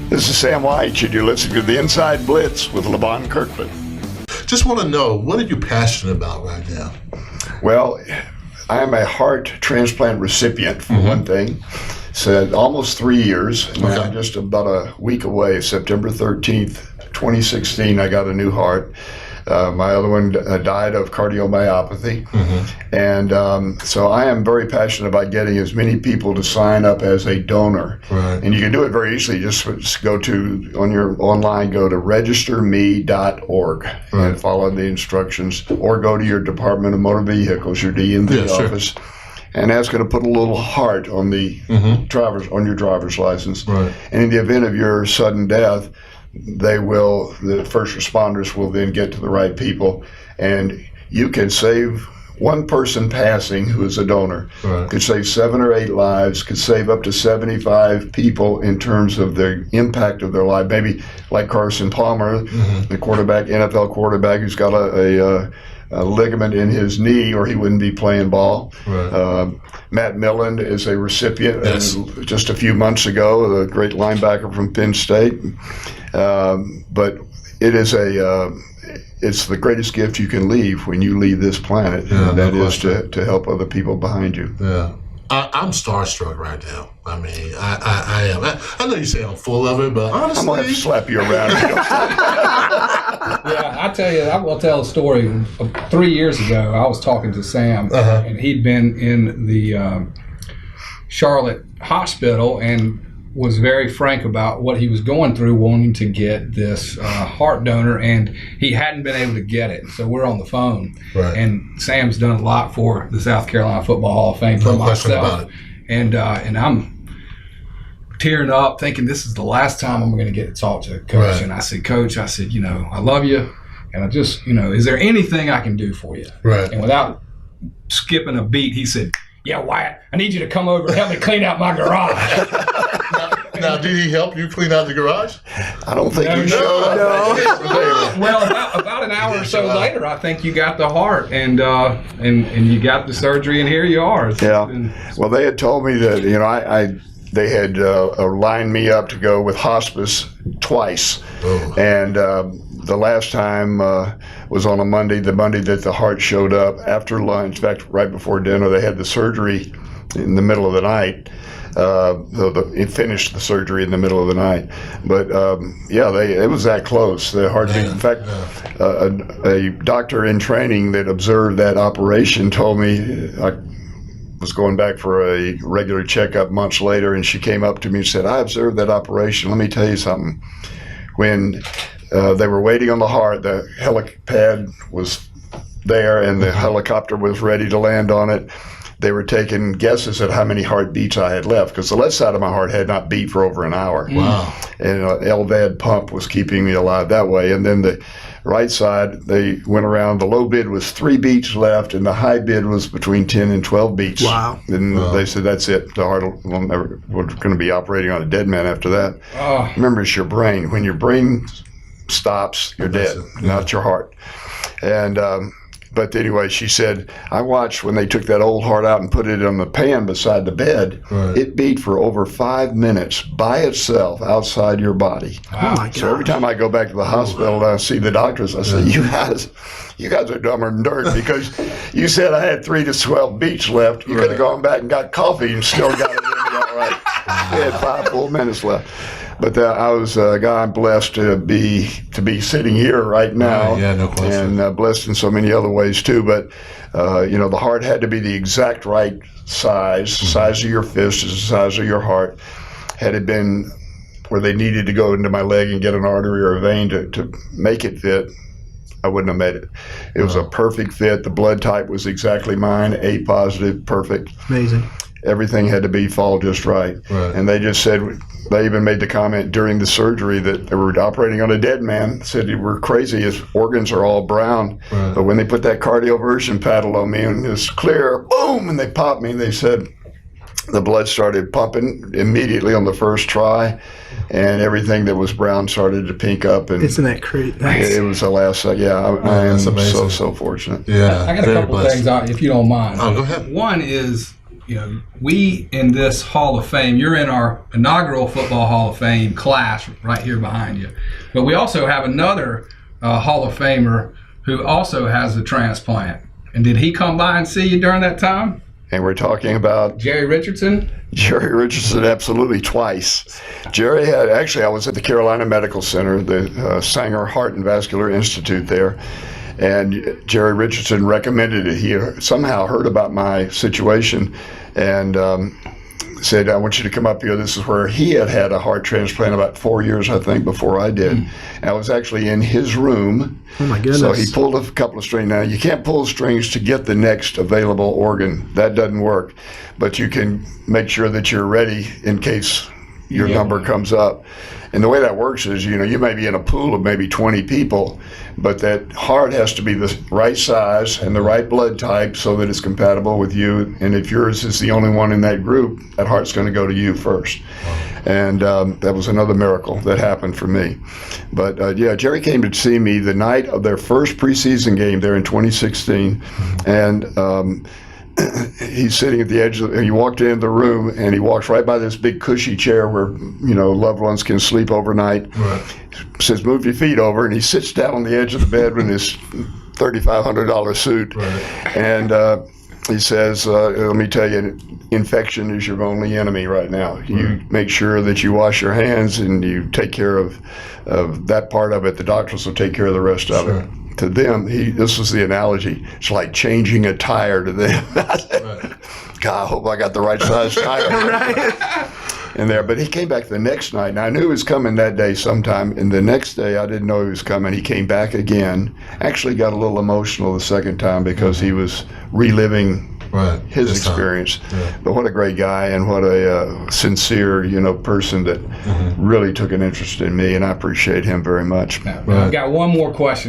This is Sam Wyche, and you're listening to the Inside Blitz with LeVon Kirkland. Just want to know, what are you passionate about right now? Well, I am a heart transplant recipient, for one thing. So almost 3 years. And I'm just about a week away, September 13th, 2016, I got a new heart. My other one died of cardiomyopathy. And so I am very passionate about getting as many people to sign up as a donor. And you can do it very easily. Just go to, on your online, go to registerme.org and follow the instructions, or go to your Department of Motor Vehicles, your DMV office. And that's going to put a little heart on the on your driver's license. And in the event of your sudden death, the first responders will then get to the right people, and you can save one person passing who is a donor. Could save 7 or 8 lives, could save up to 75 people in terms of the impact of their life. Maybe like Carson Palmer, the quarterback, NFL quarterback, who's got a ligament in his knee, or he wouldn't be playing ball. Matt Millen is a recipient just a few months ago, the great linebacker from Penn State. But it is it's the greatest gift you can leave when you leave this planet, and that is to help other people behind you. I'm starstruck right now. I mean, I am. I know you say I'm full of it, but honestly, I'm going to have to slap you around. I tell you, I will tell a story. 3 years ago, I was talking to Sam, and he'd been in the Charlotte hospital and was very frank about what he was going through, wanting to get this heart donor, and he hadn't been able to get it. So we're on the phone, and Sam's done a lot for the South Carolina Football Hall of Fame for myself, and I'm tearing up, thinking this is the last time I'm going to get to talk to Coach. And I said, Coach, I love you, and I just, is there anything I can do for you? And without skipping a beat, he said, yeah, Wyatt, I need you to come over and help me clean out my garage. Now, did he help you clean out the garage? I don't think you showed up. Well, about an hour or so later, I think you got the heart, and you got the surgery, and here you are. Well, they had told me that they had lined me up to go with hospice twice, and the last time was on a Monday, the Monday that the heart showed up after lunch. In fact, right before dinner, they had the surgery in the middle of the night. It finished the surgery in the middle of the night. But it was that close. The heartbeat. In fact, a doctor in training that observed that operation told me, I was going back for a regular checkup months later, and she came up to me and said, I observed that operation. Let me tell you something. When they were waiting on the heart, the helipad was there and the helicopter was ready to land on it. They were taking guesses at how many heartbeats I had left, because the left side of my heart had not beat for over an hour. And an LVAD pump was keeping me alive that way. And then the right side, they went around. The low bid was 3 beats left, and the high bid was between 10 and 12 beats. And they said, that's it. The heart we're going to be operating on a dead man after that. Remember, it's your brain. When your brain stops, you're dead, not your heart. And but anyway, she said, I watched when they took that old heart out and put it on the pan beside the bed. It beat for over 5 minutes by itself outside your body. So every time I go back to the hospital and I see the doctors, I say, you guys are dumber than dirt, because you said I had 3 to 12 beats left. You could have gone back and got coffee and still got it in me all right. We had 5 full minutes left. But I was, God, blessed to be sitting here right now, no question. And blessed in so many other ways too. But the heart had to be the exact right size. Size of your fist is the size of your heart. Had it been where they needed to go into my leg and get an artery or a vein to make it fit, I wouldn't have made it. It was a perfect fit. The blood type was exactly mine, A positive, perfect. Amazing. Everything had to fall just right. And they just said, they even made the comment during the surgery that they were operating on a dead man. Said, we're crazy, his organs are all brown. But when they put that cardioversion paddle on me and it was clear, boom, and they popped me, they said the blood started pumping immediately on the first try, and everything that was brown started to pink up. And isn't that crazy? It was the last, I am so fortunate. I got a couple of things, if you don't mind. Go ahead. One is, we in this Hall of Fame, you're in our inaugural Football Hall of Fame class right here behind you. But we also have another Hall of Famer who also has a transplant. And did he come by and see you during that time? And we're talking about Jerry Richardson? Jerry Richardson, absolutely, twice. Jerry had, actually, I was at the Carolina Medical Center, the Sanger Heart and Vascular Institute there, and Jerry Richardson recommended it. He somehow heard about my situation and said, I want you to come up here. This is where he had a heart transplant about 4 years, I think, before I did. And I was actually in his room. Oh, my goodness. So he pulled a couple of strings. Now, you can't pull strings to get the next available organ. That doesn't work. But you can make sure that you're ready in case your number comes up. And the way that works is, you may be in a pool of maybe 20 people, but that heart has to be the right size and the right blood type so that it's compatible with you. And if yours is the only one in that group, that heart's going to go to you first. And that was another miracle that happened for me. But Jerry came to see me the night of their first preseason game there in 2016. And he's sitting at the edge of he walked into the room and he walks right by this big cushy chair where loved ones can sleep overnight. Right. Says, move your feet over, and he sits down on the edge of the bed in his $3,500 suit. Right. And he says, let me tell you, infection is your only enemy right now. You make sure that you wash your hands and you take care of that part of it. The doctors will take care of the rest of it. To them, this was the analogy. It's like changing a tire to them. God, I hope I got the right size tire in there. But he came back the next night, and I knew he was coming that day sometime. And the next day, I didn't know he was coming. He came back again. Actually got a little emotional the second time because he was reliving his experience. But what a great guy, and what a sincere, person that really took an interest in me, and I appreciate him very much. I've got one more question.